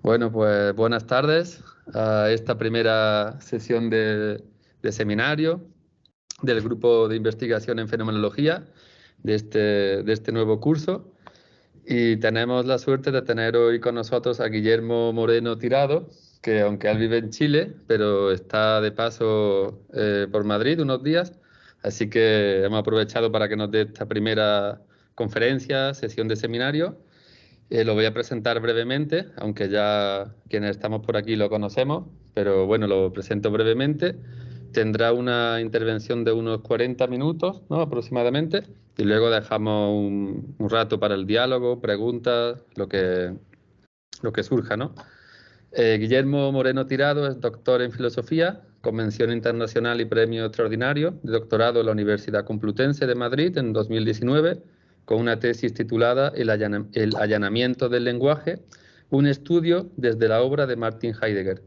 Bueno, pues buenas tardes a esta primera sesión de seminario del Grupo de Investigación en Fenomenología de este nuevo curso. Y tenemos la suerte de tener hoy con nosotros a Guillermo Moreno Tirado, que aunque él vive en Chile, pero está de paso por Madrid unos días. Así que hemos aprovechado para que nos dé esta primera conferencia, sesión de seminario. Lo voy a presentar brevemente, aunque ya quienes estamos por aquí lo conocemos, pero bueno, lo presento brevemente. Tendrá una intervención de unos 40 minutos, ¿no? Aproximadamente, y luego dejamos un rato para el diálogo, preguntas, lo que surja, ¿no? Guillermo Moreno Tirado es doctor en filosofía, con mención internacional y premio extraordinario de doctorado en la Universidad Complutense de Madrid en 2019, con una tesis titulada El allanamiento del lenguaje, un estudio desde la obra de Martin Heidegger.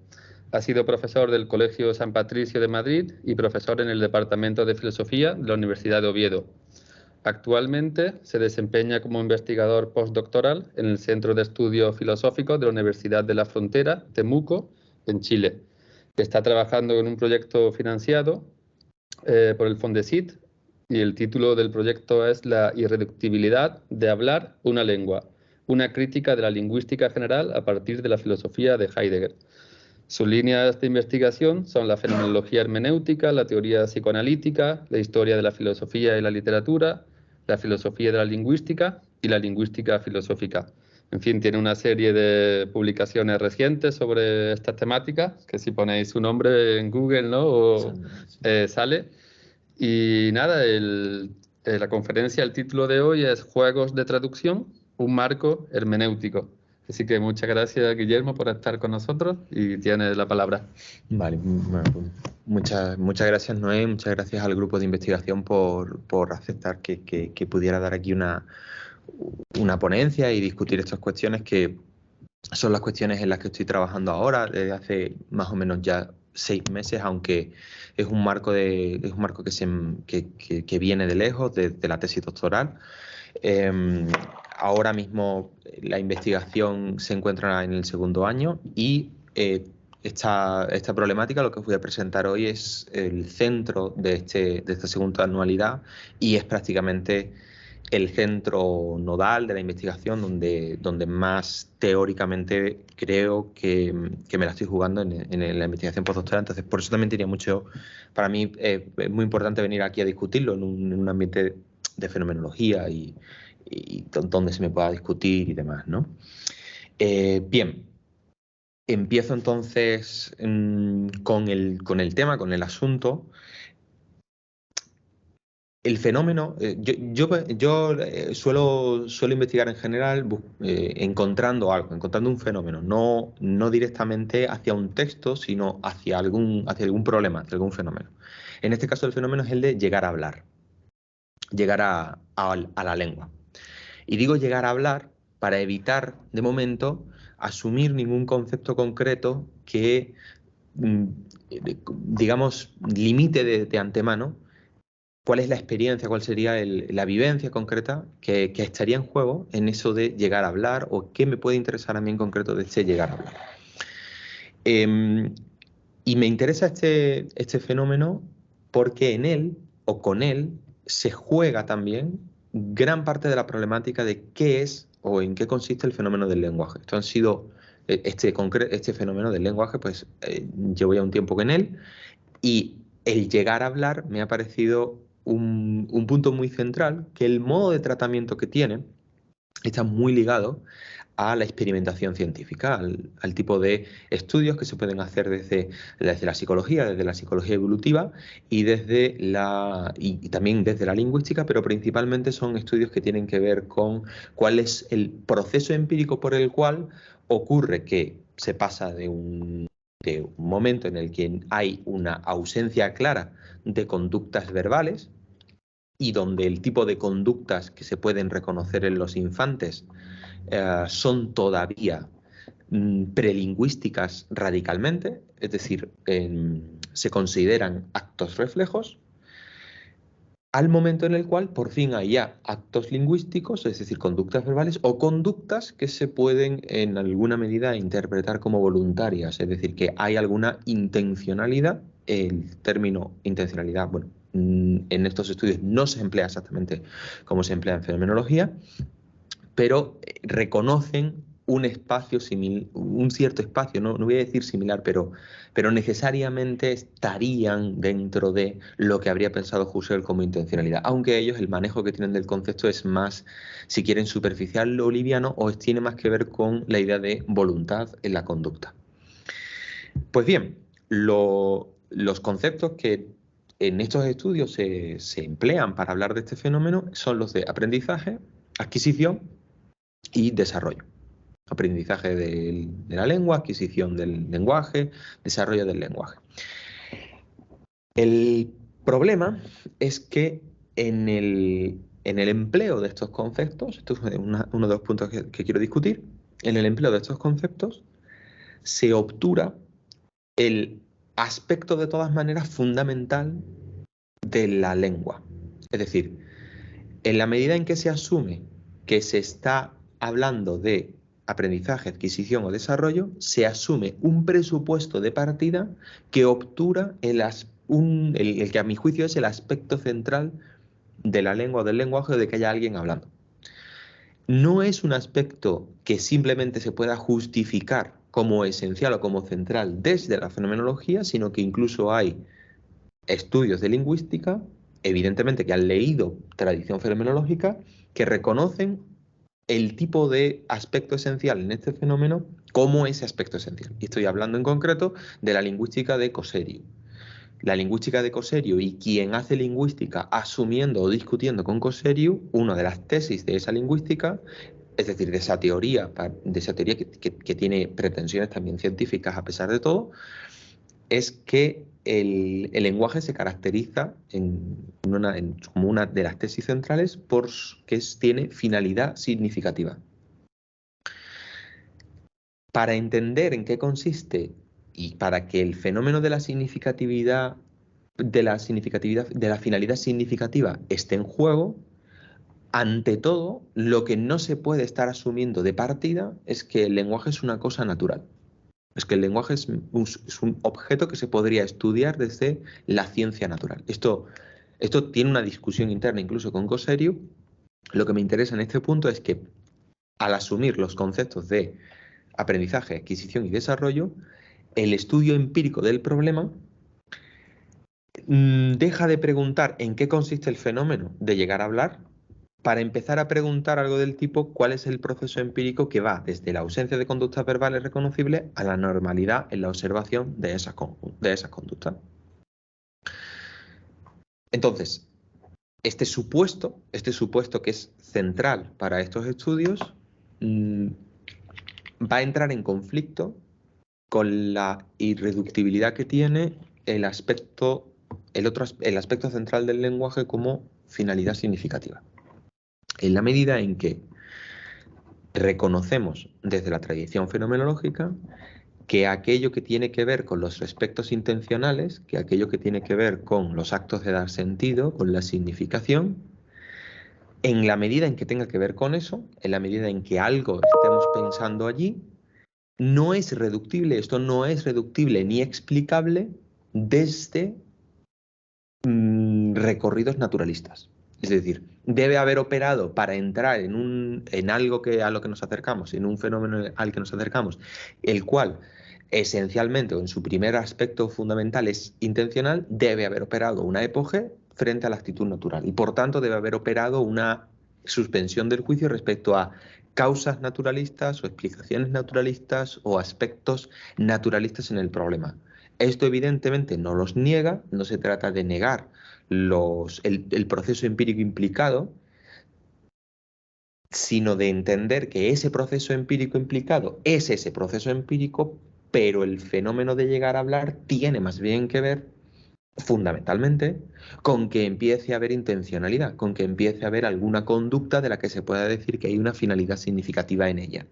Ha sido profesor del Colegio San Patricio de Madrid y profesor en el Departamento de Filosofía de la Universidad de Oviedo. Actualmente se desempeña como investigador postdoctoral en el Centro de Estudios Filosóficos de la Universidad de la Frontera, Temuco, en Chile. Está trabajando en un proyecto financiado por el Fondesit y el título del proyecto es La irreductibilidad de hablar una lengua, una crítica de la lingüística general a partir de la filosofía de Heidegger. Sus líneas de investigación son la fenomenología hermenéutica, la teoría psicoanalítica, la historia de la filosofía y la literatura, la filosofía de la lingüística y la lingüística filosófica. En fin, tiene una serie de publicaciones recientes sobre estas temáticas, que si ponéis su nombre en Google, ¿no? Sale. Y nada, la conferencia, el título de hoy es Juegos de traducción, un marco hermenéutico. Así que muchas gracias, Guillermo, por estar con nosotros y tienes la palabra. Vale, bueno, pues muchas gracias, Noé, muchas gracias al grupo de investigación por aceptar que pudiera dar aquí una ponencia y discutir estas cuestiones que son las cuestiones en las que estoy trabajando ahora desde hace más o menos ya 6 meses, aunque es un marco que viene de lejos, de la tesis doctoral. Ahora mismo la investigación se encuentra en el segundo año y esta problemática, lo que os voy a presentar hoy, es el centro de esta segunda anualidad y es prácticamente el centro nodal de la investigación donde más teóricamente creo que me la estoy jugando en la investigación postdoctoral. Entonces, por eso también tenía mucho, para mí es muy importante venir aquí a discutirlo en un ambiente de fenomenología y donde se me pueda discutir y demás, ¿no? Bien, empiezo entonces con el tema, con el asunto. El fenómeno, yo suelo investigar en general encontrando algo, encontrando un fenómeno, no directamente hacia un texto, sino hacia algún problema, hacia algún fenómeno. En este caso el fenómeno es el de llegar a hablar, llegar a la lengua. Y digo llegar a hablar para evitar, de momento, asumir ningún concepto concreto que, digamos, limite de antemano cuál es la experiencia, cuál sería la vivencia concreta que estaría en juego en eso de llegar a hablar, o qué me puede interesar a mí en concreto de ese llegar a hablar. Y me interesa este fenómeno porque en él, o con él, se juega también gran parte de la problemática de qué es o en qué consiste el fenómeno del lenguaje. Esto han sido, este fenómeno del lenguaje, pues llevo ya un tiempo con él, y el llegar a hablar me ha parecido un punto muy central, que el modo de tratamiento que tiene está muy ligado a la experimentación científica, al tipo de estudios que se pueden hacer desde la psicología, desde la psicología evolutiva y también desde la lingüística, pero principalmente son estudios que tienen que ver con cuál es el proceso empírico por el cual ocurre que se pasa de un momento en el que hay una ausencia clara de conductas verbales y donde el tipo de conductas que se pueden reconocer en los infantes son todavía prelingüísticas radicalmente, es decir, se consideran actos reflejos, al momento en el cual por fin hay ya actos lingüísticos, es decir, conductas verbales o conductas que se pueden en alguna medida interpretar como voluntarias, es decir, que hay alguna intencionalidad. El término intencionalidad, bueno, en estos estudios no se emplea exactamente como se emplea en fenomenología, pero reconocen un espacio un cierto espacio, no voy a decir similar, pero necesariamente estarían dentro de lo que habría pensado Husserl como intencionalidad, aunque ellos el manejo que tienen del concepto es más, si quieren, superficial o liviano, o tiene más que ver con la idea de voluntad en la conducta. Pues bien, los conceptos que en estos estudios se emplean para hablar de este fenómeno son los de aprendizaje, adquisición y desarrollo. Aprendizaje de la lengua, adquisición del lenguaje, desarrollo del lenguaje. El problema es que en el empleo de estos conceptos, esto es uno de los puntos que quiero discutir, en el empleo de estos conceptos se obtura el aspecto de todas maneras fundamental de la lengua. Es decir, en la medida en que se asume que se está hablando de aprendizaje, adquisición o desarrollo, se asume un presupuesto de partida que obtura el que a mi juicio es el aspecto central de la lengua o del lenguaje, o de que haya alguien hablando. No es un aspecto que simplemente se pueda justificar como esencial o como central desde la fenomenología, sino que incluso hay estudios de lingüística, evidentemente que han leído tradición fenomenológica, que reconocen el tipo de aspecto esencial en este fenómeno como ese aspecto esencial. Y estoy hablando en concreto de la lingüística de Coserio. La lingüística de Coserio, y quien hace lingüística asumiendo o discutiendo con Coserio, una de las tesis de esa lingüística, es decir, de esa teoría que tiene pretensiones también científicas a pesar de todo, es que el lenguaje se caracteriza como una de las tesis centrales porque tiene finalidad significativa. Para entender en qué consiste y para que el fenómeno de la significatividad, de la finalidad significativa esté en juego, ante todo, lo que no se puede estar asumiendo de partida es que el lenguaje es una cosa natural. Es que el lenguaje es un objeto que se podría estudiar desde la ciencia natural. Esto tiene una discusión interna incluso con Coserio. Lo que me interesa en este punto es que al asumir los conceptos de aprendizaje, adquisición y desarrollo, el estudio empírico del problema deja de preguntar en qué consiste el fenómeno de llegar a hablar para empezar a preguntar algo del tipo cuál es el proceso empírico que va desde la ausencia de conductas verbales reconocibles a la normalidad en la observación de esas conductas. Entonces, este supuesto que es central para estos estudios va a entrar en conflicto con la irreductibilidad que tiene el aspecto central del lenguaje como finalidad significativa. En la medida en que reconocemos desde la tradición fenomenológica que aquello que tiene que ver con los aspectos intencionales, que aquello que tiene que ver con los actos de dar sentido, con la significación, en la medida en que tenga que ver con eso, en la medida en que algo estemos pensando allí, no es reductible, esto no es reductible ni explicable desde recorridos naturalistas. Es decir, debe haber operado para entrar en algo a lo que nos acercamos, en un fenómeno al que nos acercamos, el cual esencialmente o en su primer aspecto fundamental es intencional, debe haber operado una epoge frente a la actitud natural y por tanto debe haber operado una suspensión del juicio respecto a causas naturalistas o explicaciones naturalistas o aspectos naturalistas en el problema. Esto evidentemente no los niega, no se trata de negar el proceso empírico implicado, sino de entender que ese proceso empírico implicado es ese proceso empírico, pero el fenómeno de llegar a hablar tiene más bien que ver, fundamentalmente, con que empiece a haber intencionalidad, con que empiece a haber alguna conducta de la que se pueda decir que hay una finalidad significativa en ella.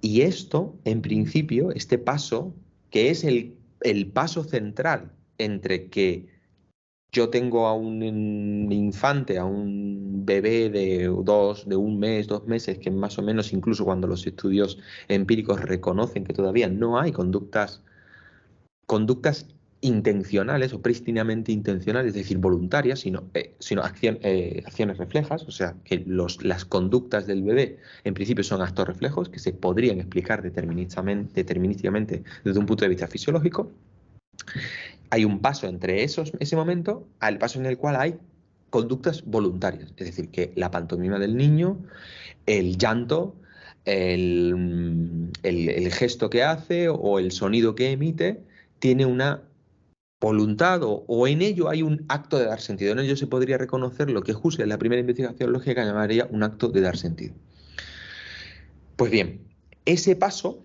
Y esto, en principio, este paso, que es el paso central entre que yo tengo a un infante, a un bebé de 1 mes, 2 meses, que más o menos, incluso cuando los estudios empíricos reconocen que todavía no hay conductas intencionales o prístinamente intencionales, es decir, voluntarias, sino acciones reflejas, o sea, que las conductas del bebé en principio son actos reflejos que se podrían explicar determinísticamente desde un punto de vista fisiológico. Hay un paso entre ese momento al paso en el cual hay conductas voluntarias, es decir, que la pantomima del niño, el llanto, el gesto que hace o el sonido que emite tiene una voluntad o en ello hay un acto de dar sentido. En ello se podría reconocer lo que Husserl en la primera investigación lógica llamaría un acto de dar sentido. Pues bien, ese paso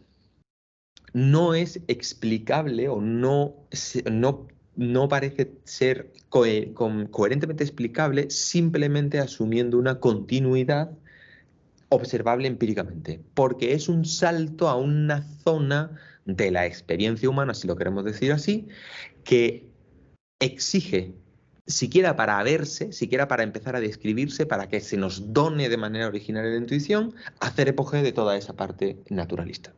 no es explicable o no parece ser coherentemente explicable simplemente asumiendo una continuidad observable empíricamente, porque es un salto a una zona de la experiencia humana, si lo queremos decir así, que exige, siquiera para verse, siquiera para empezar a describirse, para que se nos done de manera originaria la intuición, hacer apogeo de toda esa parte naturalista.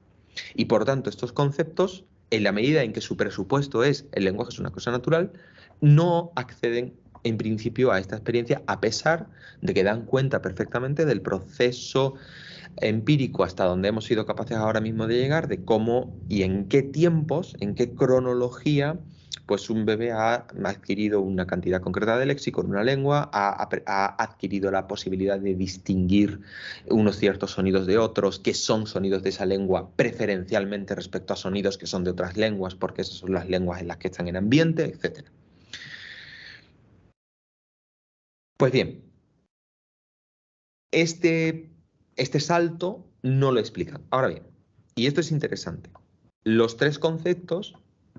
Y por tanto, estos conceptos, en la medida en que su presupuesto es el lenguaje es una cosa natural, no acceden en principio a esta experiencia, a pesar de que dan cuenta perfectamente del proceso empírico hasta donde hemos sido capaces ahora mismo de llegar, de cómo y en qué tiempos, en qué cronología, pues un bebé ha adquirido una cantidad concreta de léxico en una lengua, ha adquirido la posibilidad de distinguir unos ciertos sonidos de otros, que son sonidos de esa lengua preferencialmente respecto a sonidos que son de otras lenguas, porque esas son las lenguas en las que están en ambiente, etc. Pues bien, este salto no lo explican. Ahora bien, y esto es interesante, los tres conceptos,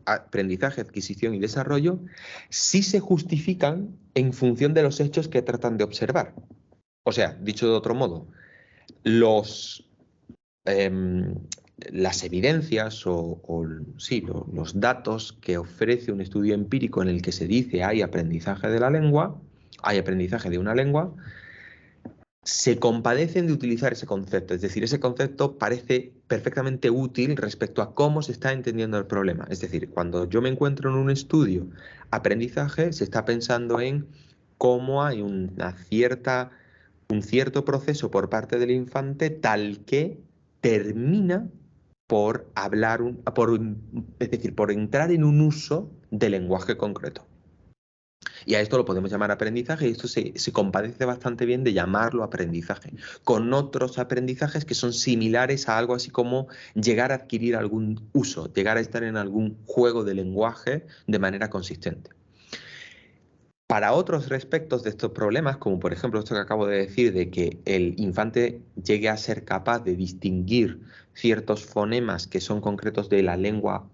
aprendizaje, adquisición y desarrollo, sí se justifican en función de los hechos que tratan de observar. O sea, dicho de otro modo, las evidencias los datos que ofrece un estudio empírico en el que se dice hay aprendizaje de la lengua, hay aprendizaje de una lengua, se compadecen de utilizar ese concepto, es decir, ese concepto parece perfectamente útil respecto a cómo se está entendiendo el problema. Es decir, cuando yo me encuentro en un estudio aprendizaje, se está pensando en cómo hay un cierto proceso por parte del infante tal que termina por por entrar en un uso de lenguaje concreto. Y a esto lo podemos llamar aprendizaje y esto se compadece bastante bien de llamarlo aprendizaje, con otros aprendizajes que son similares a algo así como llegar a adquirir algún uso, llegar a estar en algún juego de lenguaje de manera consistente. Para otros respectos de estos problemas, como por ejemplo esto que acabo de decir, de que el infante llegue a ser capaz de distinguir ciertos fonemas que son concretos de la lengua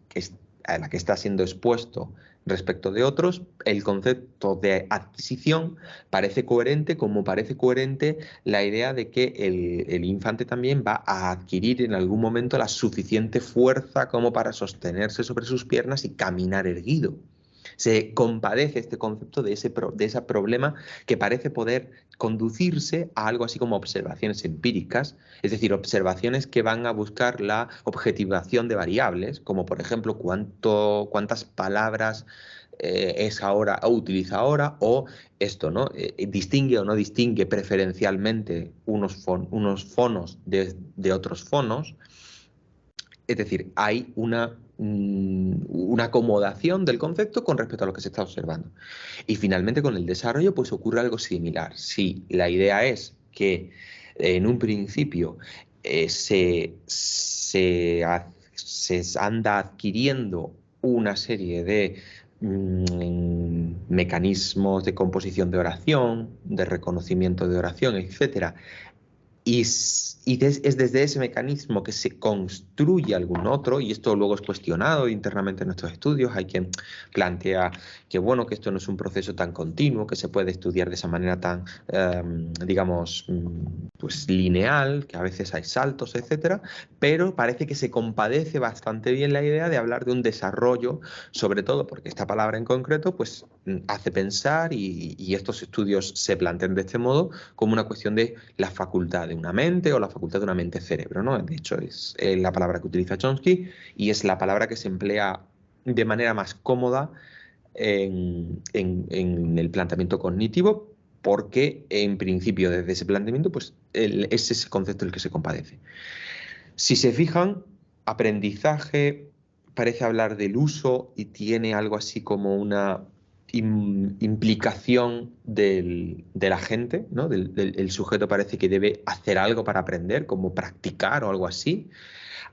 a la que está siendo expuesto respecto de otros, el concepto de adquisición parece coherente, como parece coherente la idea de que el infante también va a adquirir en algún momento la suficiente fuerza como para sostenerse sobre sus piernas y caminar erguido. Se compadece este concepto de ese problema que parece poder conducirse a algo así como observaciones empíricas, es decir, observaciones que van a buscar la objetivación de variables, como por ejemplo cuántas palabras es ahora o utiliza ahora, o esto, ¿no? Distingue o no distingue preferencialmente unos fonos de otros fonos. Es decir, hay una acomodación del concepto con respecto a lo que se está observando. Y finalmente con el desarrollo pues ocurre algo similar. Si la idea es que en un principio se anda adquiriendo una serie de mecanismos de composición de oración, de reconocimiento de oración, etcétera, y es desde ese mecanismo que se construye algún otro, y esto luego es cuestionado internamente en nuestros estudios. Hay quien plantea que, bueno, que esto no es un proceso tan continuo, que se puede estudiar de esa manera tan, digamos, pues lineal, que a veces hay saltos, etcétera, pero parece que se compadece bastante bien la idea de hablar de un desarrollo, sobre todo porque esta palabra en concreto, pues hace pensar, y estos estudios se plantean de este modo, como una cuestión de la facultad de una mente o la facultad de una mente-cerebro, ¿no? De hecho, es la palabra que utiliza Chomsky y es la palabra que se emplea de manera más cómoda en el planteamiento cognitivo, porque en principio desde ese planteamiento pues, es ese concepto el que se compadece. Si se fijan, aprendizaje parece hablar del uso y tiene algo así como una implicación del agente, ¿no? El sujeto parece que debe hacer algo para aprender, como practicar o algo así.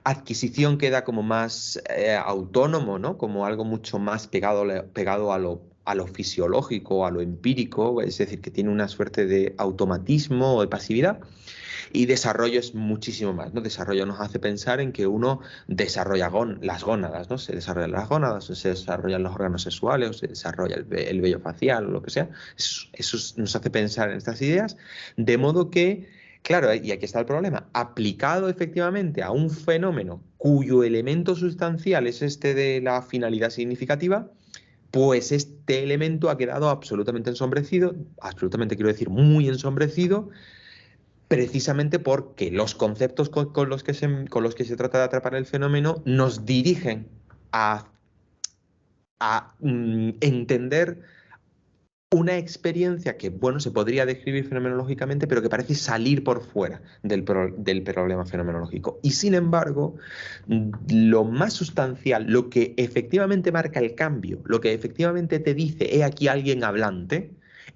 Adquisición queda como más autónomo, ¿no? Como algo mucho más pegado a lo fisiológico, a lo empírico, es decir, que tiene una suerte de automatismo o de pasividad. Y desarrollo es muchísimo más, ¿no? Desarrollo nos hace pensar en que uno desarrolla las gónadas, ¿no? Se desarrollan las gónadas, o se desarrollan los órganos sexuales, o se desarrolla el vello facial, o lo que sea. Eso nos hace pensar en estas ideas, de modo que, claro, y aquí está el problema, aplicado efectivamente a un fenómeno cuyo elemento sustancial es este de la finalidad significativa, pues este elemento ha quedado absolutamente ensombrecido, absolutamente quiero decir muy ensombrecido, precisamente porque los conceptos con los que se trata de atrapar el fenómeno nos dirigen a entender una experiencia que, bueno, se podría describir fenomenológicamente, pero que parece salir por fuera del problema fenomenológico. Y sin embargo, lo más sustancial, lo que efectivamente marca el cambio, lo que efectivamente te dice, he aquí alguien hablante,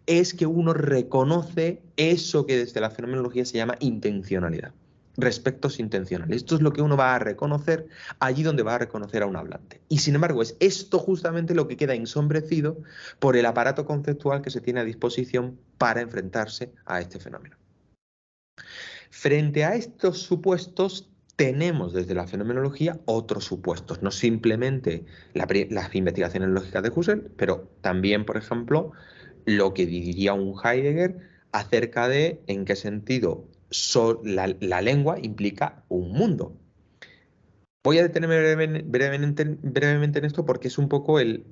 es que uno reconoce eso que desde la fenomenología se llama intencionalidad, respectos intencionales. Esto es lo que uno va a reconocer allí donde va a reconocer a un hablante. Y sin embargo, es esto justamente lo que queda ensombrecido por el aparato conceptual que se tiene a disposición para enfrentarse a este fenómeno. Frente a estos supuestos, tenemos desde la fenomenología otros supuestos, no simplemente las investigaciones lógicas de Husserl, pero también, por ejemplo, lo que diría un Heidegger acerca de en qué sentido la lengua implica un mundo. Voy a detenerme brevemente en esto porque es un poco el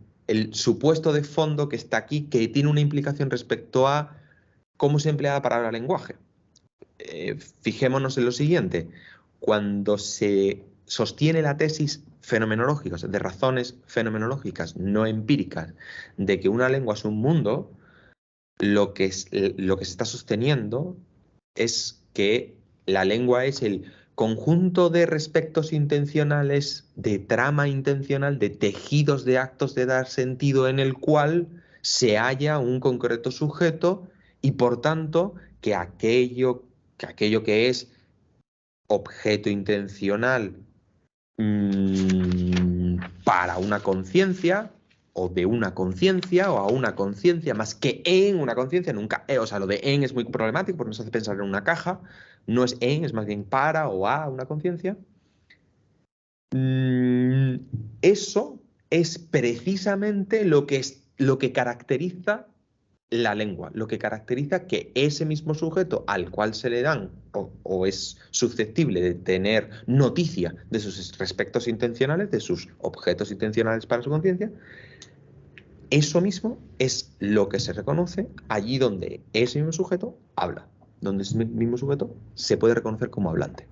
supuesto de fondo que está aquí, que tiene una implicación respecto a cómo se emplea la palabra lenguaje. Fijémonos en lo siguiente. Cuando se sostiene la tesis fenomenológica, de razones fenomenológicas no empíricas, de que una lengua es un mundo, lo que se está sosteniendo es que la lengua es el conjunto de respectos intencionales, de trama intencional, de tejidos de actos de dar sentido en el cual se halla un concreto sujeto y por tanto que aquello que es objeto intencional para una conciencia o de una conciencia o a una conciencia más que en una conciencia, nunca, o sea, lo de en es muy problemático porque nos hace pensar en una caja, no es en, es más bien para o a una conciencia. Eso es precisamente lo que caracteriza la lengua, lo que caracteriza que ese mismo sujeto al cual se le dan o es susceptible de tener noticia de sus respectos intencionales, de sus objetos intencionales para su conciencia, eso mismo es lo que se reconoce allí donde ese mismo sujeto habla, donde ese mismo sujeto se puede reconocer como hablante.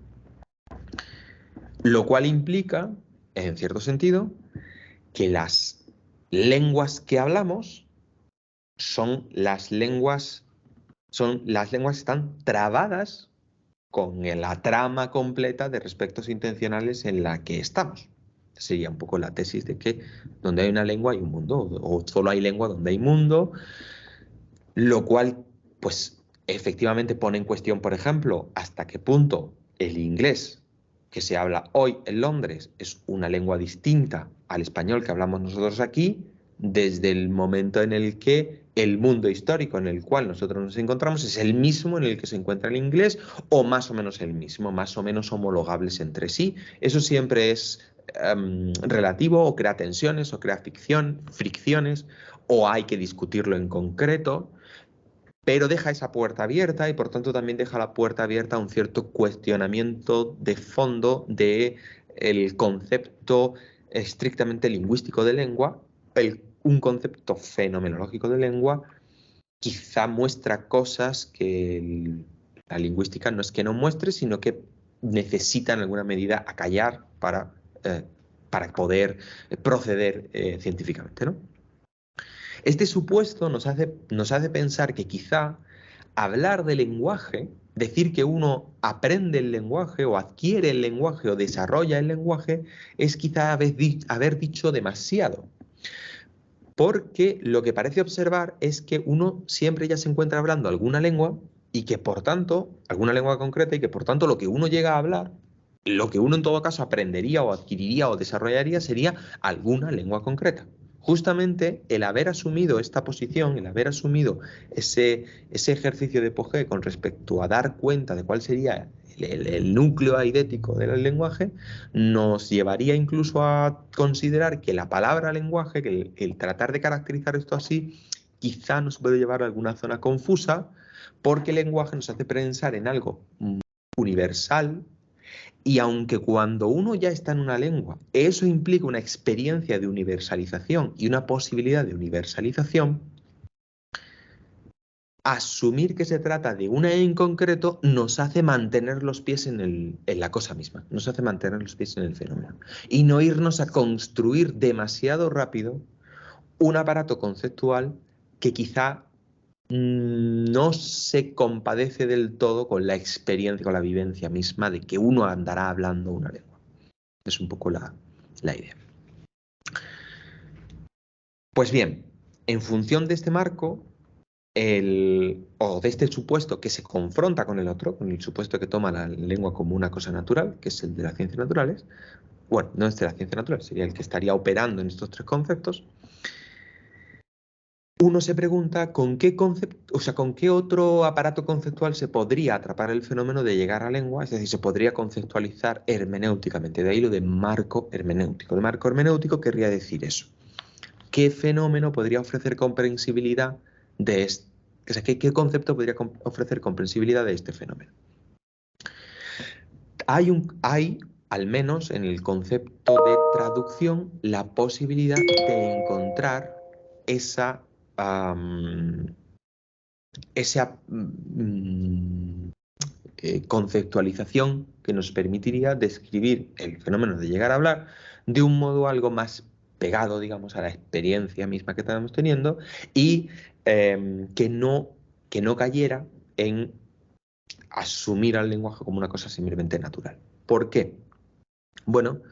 Lo cual implica, en cierto sentido, que las lenguas que hablamos son las lenguas que están trabadas con la trama completa de respectos intencionales en la que estamos. Sería un poco la tesis de que donde hay una lengua hay un mundo, o solo hay lengua donde hay mundo, lo cual, pues, efectivamente pone en cuestión, por ejemplo, hasta qué punto el inglés que se habla hoy en Londres es una lengua distinta al español que hablamos nosotros aquí, desde el momento en el que el mundo histórico en el cual nosotros nos encontramos es el mismo en el que se encuentra el inglés, o más o menos el mismo, más o menos homologables entre sí. Eso siempre es relativo, o crea tensiones, o crea fricciones, o hay que discutirlo en concreto, pero deja esa puerta abierta y por tanto también deja la puerta abierta a un cierto cuestionamiento de fondo del concepto estrictamente lingüístico de lengua, el un concepto fenomenológico de lengua quizá muestra cosas que la lingüística no es que no muestre, sino que necesita en alguna medida acallar para poder proceder científicamente, ¿no? Este supuesto nos hace pensar que quizá hablar de lenguaje, decir que uno aprende el lenguaje o adquiere el lenguaje o desarrolla el lenguaje, es quizá haber dicho demasiado. Porque lo que parece observar es que uno siempre ya se encuentra hablando alguna lengua y que por tanto, alguna lengua concreta, y que por tanto lo que uno llega a hablar, lo que uno en todo caso aprendería o adquiriría o desarrollaría sería alguna lengua concreta. Justamente el haber asumido esta posición, el haber asumido ese ejercicio de Piaget con respecto a dar cuenta de cuál sería el núcleo eidético del lenguaje, nos llevaría incluso a considerar que la palabra lenguaje, que el tratar de caracterizar esto así, quizá nos puede llevar a alguna zona confusa, porque el lenguaje nos hace pensar en algo universal. Y aunque cuando uno ya está en una lengua, eso implica una experiencia de universalización y una posibilidad de universalización, asumir que se trata de una en concreto nos hace mantener los pies en la cosa misma, nos hace mantener los pies en el fenómeno. Y no irnos a construir demasiado rápido un aparato conceptual que quizá no se compadece del todo con la experiencia, con la vivencia misma de que uno andará hablando una lengua. Es un poco la idea. Pues bien, en función de este marco, o de este supuesto que se confronta con el otro, con el supuesto que toma la lengua como una cosa natural, que es el de las ciencias naturales, bueno, no es de las ciencias naturales, sería el que estaría operando en estos tres conceptos, uno se pregunta con qué otro aparato conceptual se podría atrapar el fenómeno de llegar a lengua, es decir, se podría conceptualizar hermenéuticamente, de ahí lo de marco hermenéutico. De marco hermenéutico querría decir eso. ¿Qué fenómeno podría ofrecer comprensibilidad de este? O sea, ¿qué concepto podría ofrecer comprensibilidad de este fenómeno? Hay, al menos en el concepto de traducción, la posibilidad de encontrar esa conceptualización que nos permitiría describir el fenómeno de llegar a hablar de un modo algo más pegado, digamos, a la experiencia misma que estamos teniendo y que no cayera en asumir al lenguaje como una cosa simplemente natural. ¿Por qué? Bueno,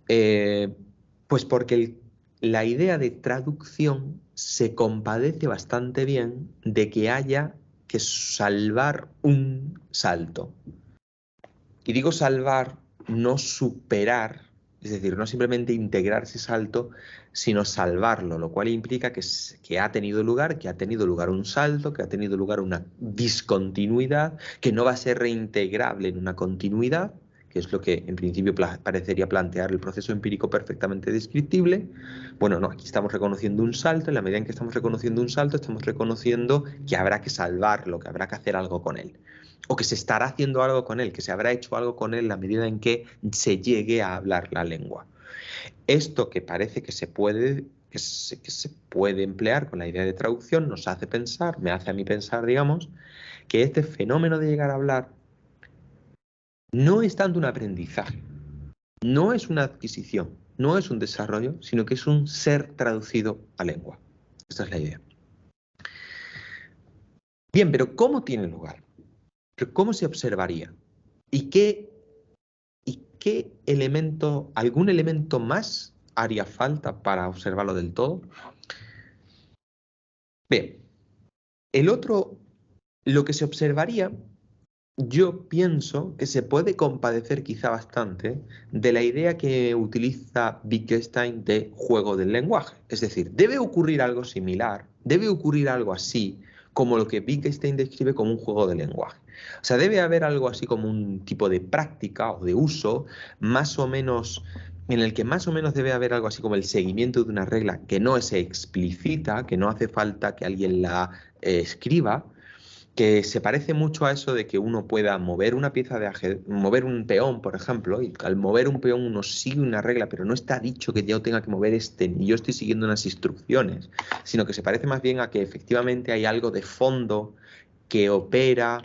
pues porque la idea de traducción se compadece bastante bien de que haya que salvar un salto. Y digo salvar, no superar, es decir, no simplemente integrar ese salto, sino salvarlo, lo cual implica que ha tenido lugar un salto, que ha tenido lugar una discontinuidad, que no va a ser reintegrable en una continuidad, que es lo que en principio parecería plantear el proceso empírico perfectamente descriptible. Bueno, no, aquí estamos reconociendo un salto, en la medida en que estamos reconociendo un salto, estamos reconociendo que habrá que salvarlo, que habrá que hacer algo con él. O que se estará haciendo algo con él, que se habrá hecho algo con él en la medida en que se llegue a hablar la lengua. Esto que parece que se puede emplear con la idea de traducción nos hace pensar, me hace a mí pensar, digamos, que este fenómeno de llegar a hablar no es tanto un aprendizaje, no es una adquisición, no es un desarrollo, sino que es un ser traducido a lengua. Esta es la idea. Bien, pero ¿cómo tiene lugar? ¿Pero cómo se observaría? ¿Y qué elemento, algún elemento más haría falta para observarlo del todo? Bien, lo que se observaría, yo pienso que se puede compadecer quizá bastante de la idea que utiliza Wittgenstein de juego del lenguaje. Es decir, debe ocurrir algo similar, debe ocurrir algo así, como lo que Wittgenstein describe como un juego de lenguaje. O sea, debe haber algo así como un tipo de práctica o de uso más o menos, en el que más o menos debe haber algo así como el seguimiento de una regla que no es explícita, que no hace falta que alguien la escriba, que se parece mucho a eso de que uno pueda mover una pieza de ajedrez, mover un peón, por ejemplo, y al mover un peón uno sigue una regla, pero no está dicho que yo tenga que mover ni yo estoy siguiendo unas instrucciones, sino que se parece más bien a que efectivamente hay algo de fondo que opera,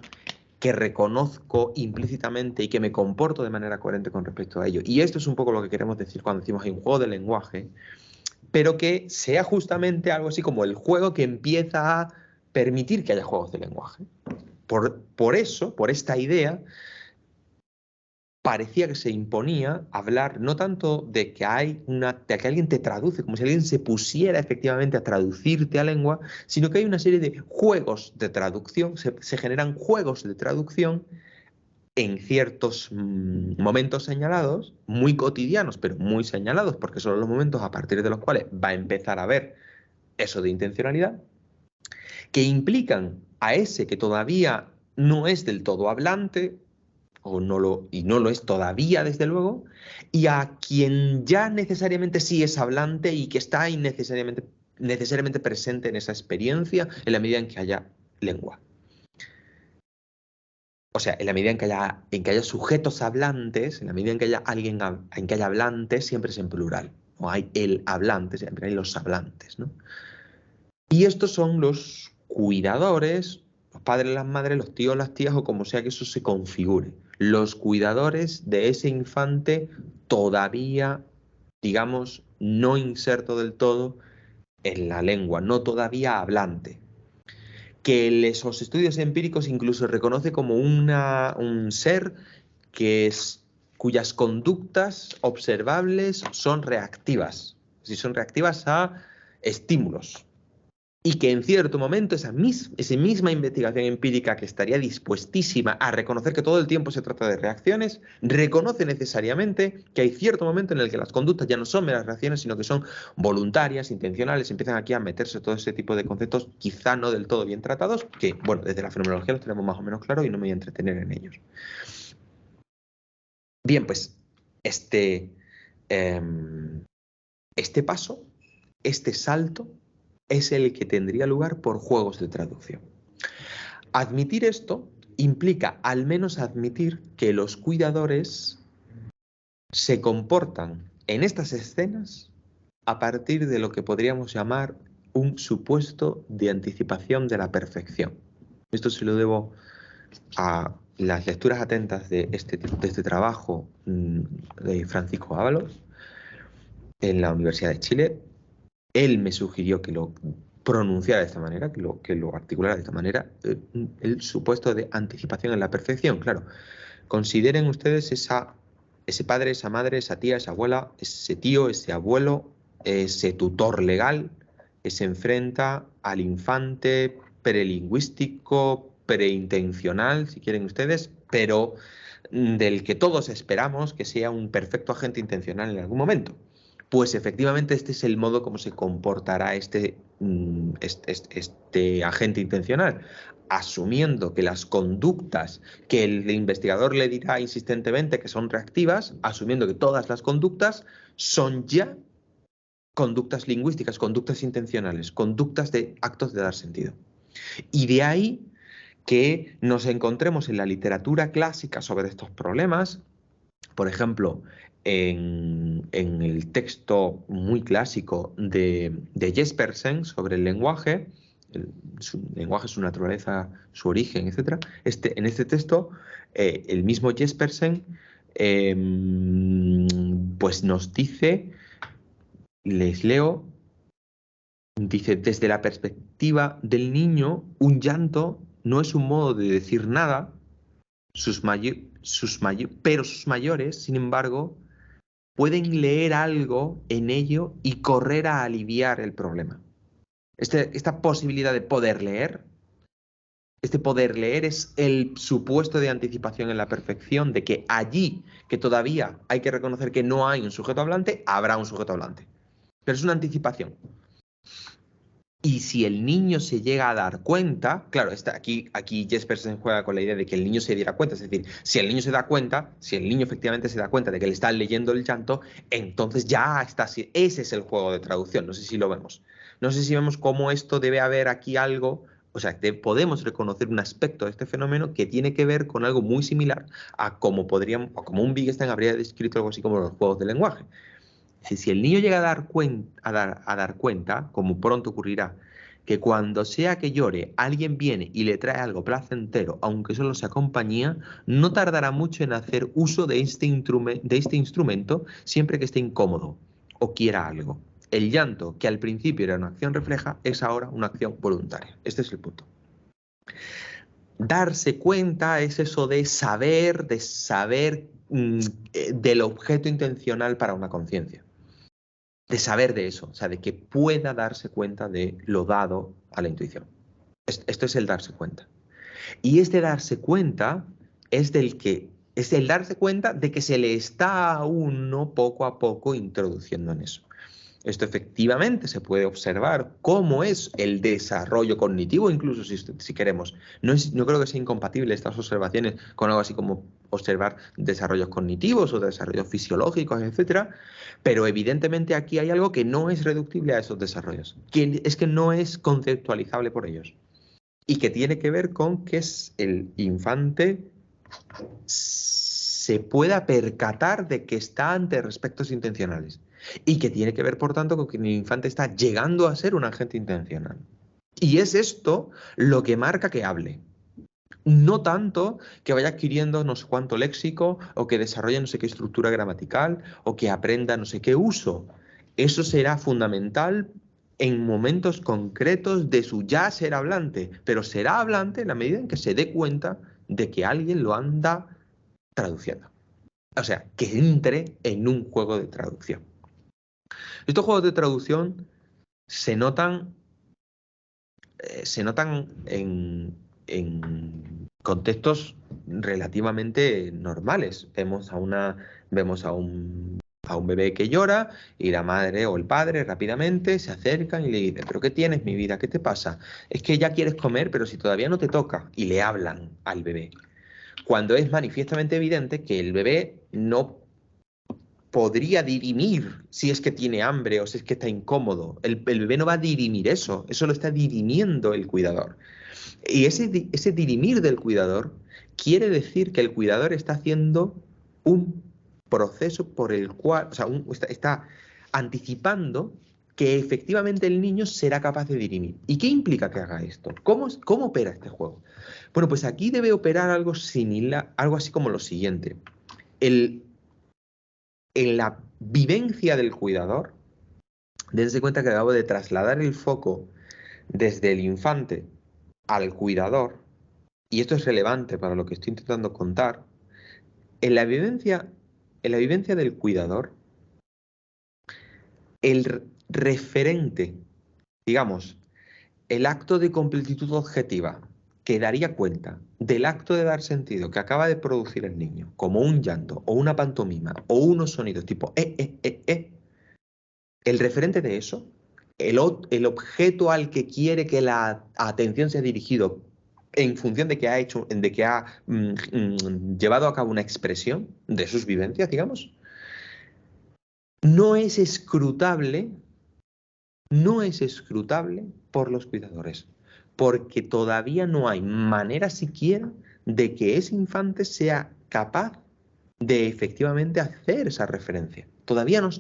que reconozco implícitamente y que me comporto de manera coherente con respecto a ello. Y esto es un poco lo que queremos decir cuando decimos hay un juego de lenguaje, pero que sea justamente algo así como el juego que empieza a permitir que haya juegos de lenguaje. Por eso, por esta idea, parecía que se imponía hablar no tanto de que de que alguien te traduce, como si alguien se pusiera efectivamente a traducirte a lengua, sino que hay una serie de juegos de traducción, se generan juegos de traducción en ciertos momentos señalados, muy cotidianos, pero muy señalados, porque son los momentos a partir de los cuales va a empezar a haber eso de intencionalidad, que implican a ese que todavía no es del todo hablante, y no lo es todavía, desde luego, y a quien ya necesariamente sí es hablante y que está necesariamente presente en esa experiencia en la medida en que haya lengua. O sea, en la medida en que haya sujetos hablantes, en la medida en que haya en que haya hablantes, siempre es en plural. O hay el hablante, siempre hay los hablantes, ¿no? Y estos son los cuidadores, los padres, las madres, los tíos, las tías, o como sea que eso se configure. Los cuidadores de ese infante todavía, digamos, no inserto del todo en la lengua, no todavía hablante, que esos estudios empíricos incluso reconoce como un ser cuyas conductas observables son reactivas, si son reactivas a estímulos. Y que en cierto momento esa misma investigación empírica que estaría dispuestísima a reconocer que todo el tiempo se trata de reacciones, reconoce necesariamente que hay cierto momento en el que las conductas ya no son meras reacciones, sino que son voluntarias, intencionales, empiezan aquí a meterse todo ese tipo de conceptos quizá no del todo bien tratados, que, bueno, desde la fenomenología los tenemos más o menos claros y no me voy a entretener en ellos. Bien, pues este paso, este salto, es el que tendría lugar por juegos de traducción. Admitir esto implica al menos admitir que los cuidadores se comportan en estas escenas a partir de lo que podríamos llamar un supuesto de anticipación de la perfección. Esto se lo debo a las lecturas atentas de este trabajo de Francisco Ábalos en la Universidad de Chile. Él me sugirió que lo pronunciara de esta manera, que lo articulara de esta manera, el supuesto de anticipación en la perfección. Claro, consideren ustedes ese padre, esa madre, esa tía, esa abuela, ese tío, ese abuelo, ese tutor legal que se enfrenta al infante prelingüístico, preintencional, si quieren ustedes, pero del que todos esperamos que sea un perfecto agente intencional en algún momento. Pues efectivamente este es el modo como se comportará este agente intencional, asumiendo que las conductas que el investigador le dirá insistentemente que son reactivas, asumiendo que todas las conductas son ya conductas lingüísticas, conductas intencionales, conductas de actos de dar sentido. Y de ahí que nos encontremos en la literatura clásica sobre estos problemas, por ejemplo, en el texto muy clásico de Jespersen sobre el lenguaje, su lenguaje, su naturaleza, su origen, etc. En este texto, el mismo Jespersen pues nos dice, les leo, dice, desde la perspectiva del niño, un llanto no es un modo de decir nada, pero sus mayores, sin embargo, pueden leer algo en ello y correr a aliviar el problema. Esta posibilidad de poder leer, este poder leer es el supuesto de anticipación en la perfección de que allí, que todavía hay que reconocer que no hay un sujeto hablante, habrá un sujeto hablante. Pero es una anticipación. Y si el niño se llega a dar cuenta, claro, aquí Jespersen juega con la idea de que el niño se diera cuenta, es decir, si el niño se da cuenta, si el niño efectivamente se da cuenta de que le están leyendo el llanto, entonces ya está, ese es el juego de traducción, no sé si lo vemos. No sé si vemos cómo esto debe haber aquí algo O sea, podemos reconocer un aspecto de este fenómeno que tiene que ver con algo muy similar a como un Wittgenstein habría descrito algo así como los juegos de lenguaje. Si el niño llega a dar cuenta, como pronto ocurrirá, que cuando sea que llore, alguien viene y le trae algo placentero, aunque solo sea compañía, no tardará mucho en hacer uso de este instrumento siempre que esté incómodo o quiera algo. El llanto, que al principio era una acción refleja, es ahora una acción voluntaria. Este es el punto. Darse cuenta es eso de saber del objeto intencional para una conciencia. De saber de eso, o sea, de que pueda darse cuenta de lo dado a la intuición. Esto es el darse cuenta. Y este darse cuenta es el darse cuenta de que se le está a uno poco a poco introduciendo en eso. Esto efectivamente se puede observar cómo es el desarrollo cognitivo, incluso si queremos. No creo que sea incompatible estas observaciones con algo así como observar desarrollos cognitivos o desarrollos fisiológicos, etcétera, pero evidentemente aquí hay algo que no es reductible a esos desarrollos, que es que no es conceptualizable por ellos y que tiene que ver con que el infante se pueda percatar de que está ante respectos intencionales. Y que tiene que ver, por tanto, con que el infante está llegando a ser un agente intencional. Y es esto lo que marca que hable. No tanto que vaya adquiriendo no sé cuánto léxico, o que desarrolle no sé qué estructura gramatical, o que aprenda no sé qué uso. Eso será fundamental en momentos concretos de su ya ser hablante, pero será hablante en la medida en que se dé cuenta de que alguien lo anda traduciendo. O sea, que entre en un juego de traducción. Estos juegos de traducción se notan en contextos relativamente normales. Vemos a un bebé que llora y la madre o el padre rápidamente se acercan y le dicen: ¿pero qué tienes, mi vida? ¿Qué te pasa? Es que ya quieres comer, pero si todavía no te toca. Y le hablan al bebé. Cuando es manifiestamente evidente que el bebé no podría dirimir si es que tiene hambre o si es que está incómodo. El bebé no va a dirimir eso lo está dirimiendo el cuidador. Y ese dirimir del cuidador quiere decir que el cuidador está haciendo un proceso por el cual, o sea, está anticipando que efectivamente el niño será capaz de dirimir. ¿Y qué implica que haga esto? ¿Cómo opera este juego? Bueno, pues aquí debe operar algo similar, algo así como lo siguiente. En la vivencia del cuidador, dense cuenta que acabo de trasladar el foco desde el infante al cuidador, y esto es relevante para lo que estoy intentando contar. En la vivencia del cuidador, el referente, digamos, el acto de completitud objetiva que daría cuenta del acto de dar sentido que acaba de producir el niño, como un llanto o una pantomima o unos sonidos tipo el referente de eso, el objeto al que quiere que la atención sea dirigido en función de que ha llevado a cabo una expresión de sus vivencias, digamos, no es escrutable por los cuidadores, porque todavía no hay manera siquiera de que ese infante sea capaz de efectivamente hacer esa referencia. Todavía no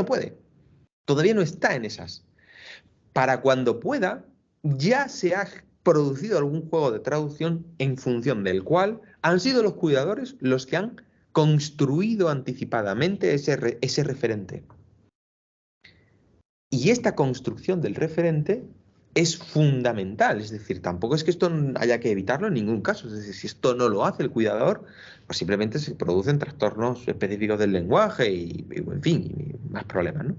puede. Todavía no está en esas. Para cuando pueda, ya se ha producido algún juego de traducción en función del cual han sido los cuidadores los que han construido anticipadamente ese referente. Y esta construcción del referente es fundamental, es decir, tampoco es que esto haya que evitarlo en ningún caso, es decir, si esto no lo hace el cuidador, pues simplemente se producen trastornos específicos del lenguaje y en fin, y más problemas, ¿no?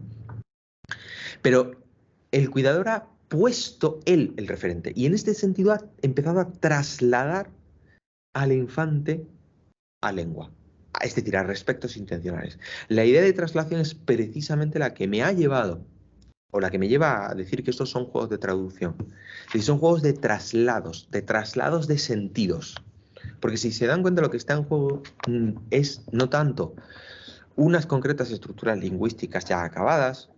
Pero el cuidador ha puesto él el referente y en este sentido ha empezado a trasladar al infante a lengua, es decir, a respectos intencionales. La idea de traslación es precisamente la que me ha llevado, o la que me lleva a decir que estos son juegos de traducción. Es decir, son juegos de traslados de sentidos. Porque si se dan cuenta, lo que está en juego es no tanto unas concretas estructuras lingüísticas ya acabadas,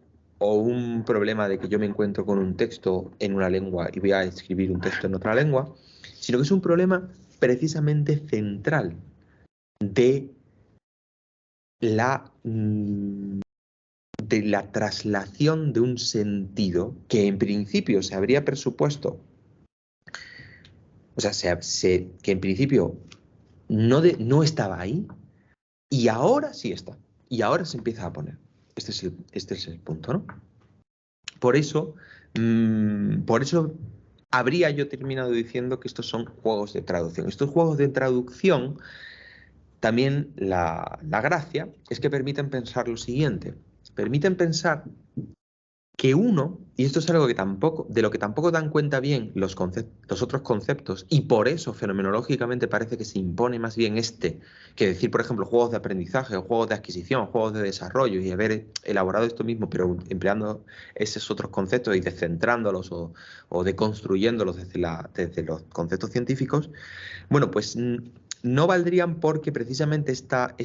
o un problema de que yo me encuentro con un texto en una lengua y voy a escribir un texto en otra lengua, sino que es un problema precisamente central de la traslación de un sentido que en principio se habría presupuesto, o sea, que en principio no estaba ahí, y ahora sí está. Y ahora se empieza a poner. Este es el punto, ¿no? Por eso habría yo terminado diciendo que estos son juegos de traducción. Estos juegos de traducción, también la gracia es que permiten pensar lo siguiente. Permiten pensar que uno, y esto es algo que de lo que tampoco dan cuenta bien los otros conceptos, y por eso fenomenológicamente parece que se impone más bien que decir, por ejemplo, juegos de aprendizaje, o juegos de adquisición, juegos de desarrollo, y haber elaborado esto mismo, pero empleando esos otros conceptos y descentrándolos o deconstruyéndolos desde los conceptos científicos. Bueno, pues no valdrían porque precisamente este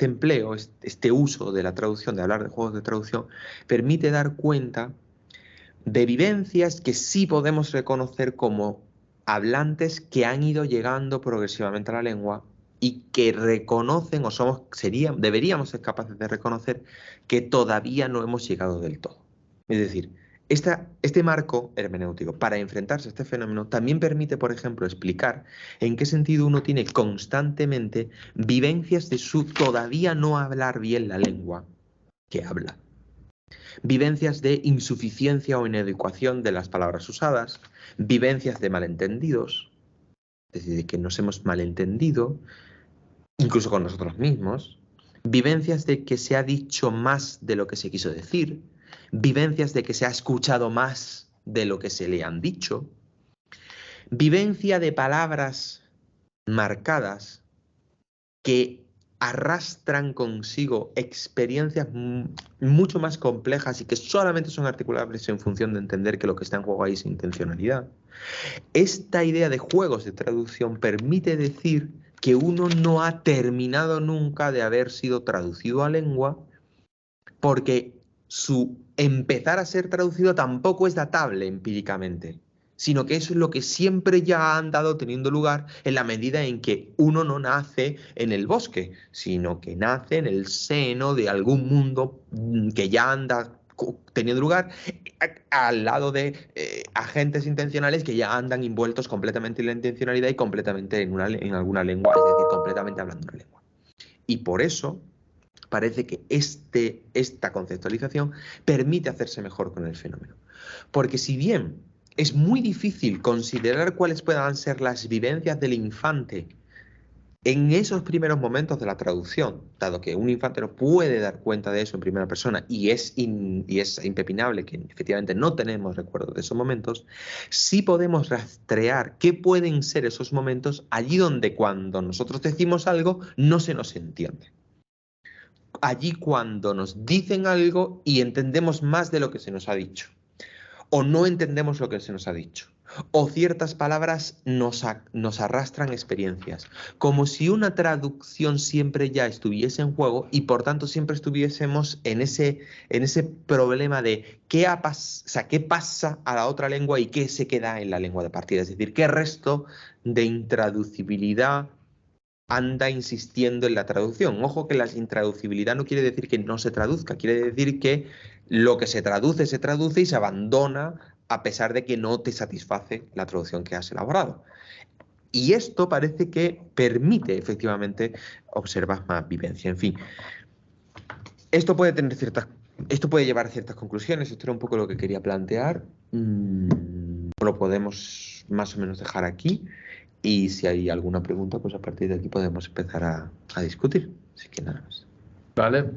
empleo, este uso de la traducción, de hablar de juegos de traducción, permite dar cuenta de vivencias que sí podemos reconocer como hablantes que han ido llegando progresivamente a la lengua y que reconocen deberíamos ser capaces de reconocer que todavía no hemos llegado del todo. Es decir, este marco hermenéutico para enfrentarse a este fenómeno también permite, por ejemplo, explicar en qué sentido uno tiene constantemente vivencias de su todavía no hablar bien la lengua que habla. Vivencias de insuficiencia o inadecuación de las palabras usadas, vivencias de malentendidos, es decir, de que nos hemos malentendido, incluso con nosotros mismos, vivencias de que se ha dicho más de lo que se quiso decir, vivencias de que se ha escuchado más de lo que se le han dicho, vivencia de palabras marcadas que arrastran consigo experiencias mucho más complejas y que solamente son articulables en función de entender que lo que está en juego ahí es intencionalidad. Esta idea de juegos de traducción permite decir que uno no ha terminado nunca de haber sido traducido a lengua, porque su empezar a ser traducido tampoco es datable empíricamente, sino que eso es lo que siempre ya ha andado teniendo lugar en la medida en que uno no nace en el bosque, sino que nace en el seno de algún mundo que ya anda teniendo lugar al lado de agentes intencionales que ya andan envueltos completamente en la intencionalidad y completamente en alguna lengua, es decir, completamente hablando una lengua. Y por eso parece que esta conceptualización permite hacerse mejor con el fenómeno. Porque si bien es muy difícil considerar cuáles puedan ser las vivencias del infante en esos primeros momentos de la traducción, dado que un infante no puede dar cuenta de eso en primera persona y es impepinable que efectivamente no tenemos recuerdos de esos momentos, sí podemos rastrear qué pueden ser esos momentos allí donde cuando nosotros decimos algo no se nos entiende. Allí cuando nos dicen algo y entendemos más de lo que se nos ha dicho, o no entendemos lo que se nos ha dicho, o ciertas palabras nos arrastran experiencias, como si una traducción siempre ya estuviese en juego y por tanto siempre estuviésemos en ese problema de qué pasa a la otra lengua y qué se queda en la lengua de partida, es decir, qué resto de intraducibilidad anda insistiendo en la traducción. Ojo que la intraducibilidad no quiere decir que no se traduzca, quiere decir que lo que se traduce y se abandona a pesar de que no te satisface la traducción que has elaborado. Y esto parece que permite efectivamente observar más vivencia. En fin, esto puede llevar a ciertas conclusiones. Esto era un poco lo que quería plantear. Lo podemos más o menos dejar aquí. Y si hay alguna pregunta, pues a partir de aquí podemos empezar a discutir. Así que nada más. Vale,